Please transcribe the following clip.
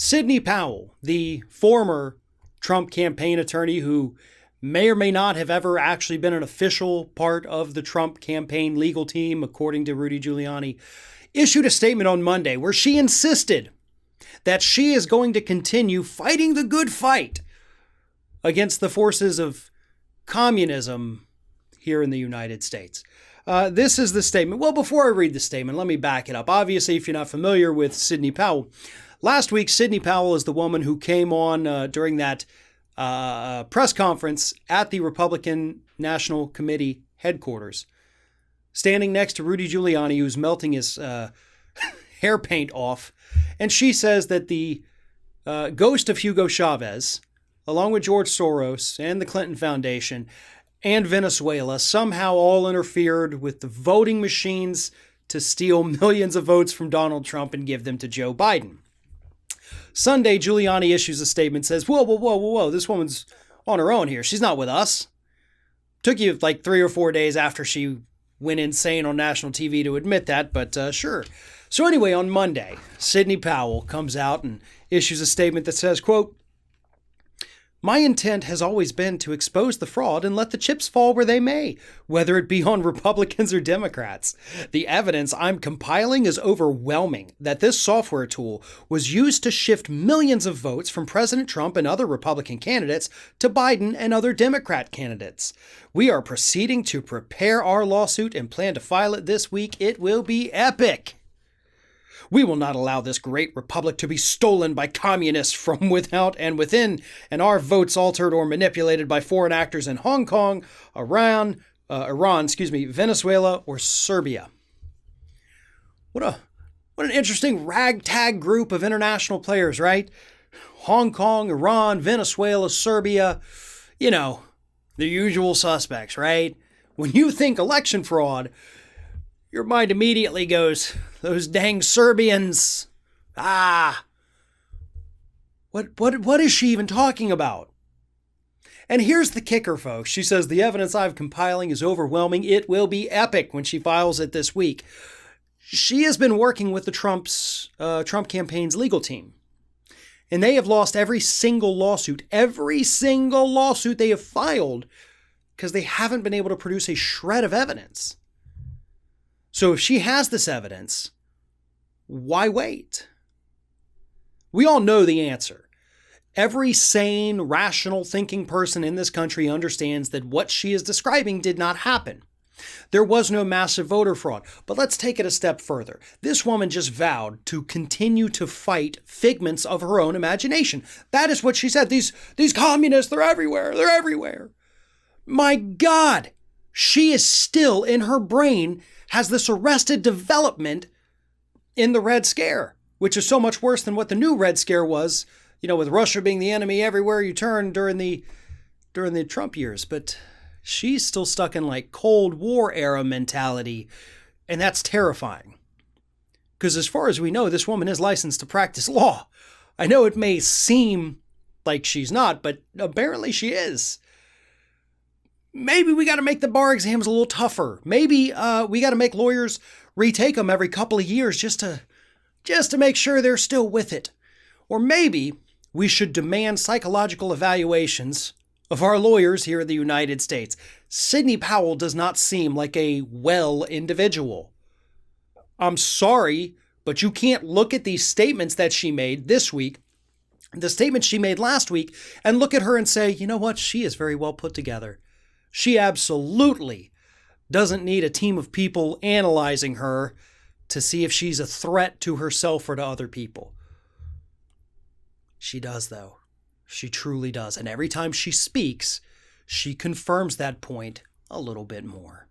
Sidney Powell, the former Trump campaign attorney who may or may not have ever actually been an official part of the Trump campaign legal team, according to Rudy Giuliani, issued a statement on Monday where she insisted that she is going to continue fighting the good fight against the forces of communism here in the United States. This is the statement. Well, before I read the statement, let me back it up. Obviously, if you're not familiar with Sidney Powell, last week, Sidney Powell is the woman who came on during that press conference at the Republican National Committee headquarters, standing next to Rudy Giuliani, who's melting his hair paint off. And she says that the ghost of Hugo Chavez, along with George Soros and the Clinton Foundation and Venezuela, somehow all interfered with the voting machines to steal millions of votes from Donald Trump and give them to Joe Biden. Sunday, Giuliani issues a statement, says, whoa, this woman's on her own here. She's not with us. Took you like 3 or 4 days after she went insane on national TV to admit that, but sure. So anyway, on Monday, Sidney Powell comes out and issues a statement that says, quote, "My intent has always been to expose the fraud and let the chips fall where they may, whether it be on Republicans or Democrats. The evidence I'm compiling is overwhelming that this software tool was used to shift millions of votes from President Trump and other Republican candidates to Biden and other Democrat candidates. We are proceeding to prepare our lawsuit and plan to file it this week. It will be epic. We will not allow this great republic to be stolen by communists from without and within, and our votes altered or manipulated by foreign actors in Hong Kong, Iran, Venezuela, or Serbia." What an interesting ragtag group of international players, right? Hong Kong, Iran, Venezuela, Serbia, the usual suspects, right? When you think election fraud, your mind immediately goes, those dang Serbians. What is she even talking about? And here's the kicker, folks. She says, the evidence I'm compiling is overwhelming. It will be epic when she files it this week. She has been working with the Trump campaign's legal team. And they have lost every single lawsuit they have filed because they haven't been able to produce a shred of evidence. So if she has this evidence, why wait? We all know the answer. Every sane, rational thinking person in this country understands that what she is describing did not happen. There was no massive voter fraud. But let's take it a step further. This woman just vowed to continue to fight figments of her own imagination. That is what she said. These communists, they're everywhere. They're everywhere. My God, she is still in her brain has this arrested development in the Red Scare, which is so much worse than what the new Red Scare was, with Russia being the enemy everywhere you turn during the Trump years. But she's still stuck in like Cold War era mentality, and that's terrifying. Because as far as we know, this woman is licensed to practice law. I know it may seem like she's not, but apparently she is. Maybe we got to make the bar exams a little tougher. Maybe we got to make lawyers retake them every couple of years just to make sure they're still with it. Or maybe we should demand psychological evaluations of our lawyers here in the United States. Sidney Powell does not seem like a well individual. I'm sorry, but you can't look at these statements that she made this week, the statements she made last week, and look at her and say, you know what, she is very well put together. She absolutely doesn't need a team of people analyzing her to see if she's a threat to herself or to other people. She does, though. She truly does. And every time she speaks, she confirms that point a little bit more.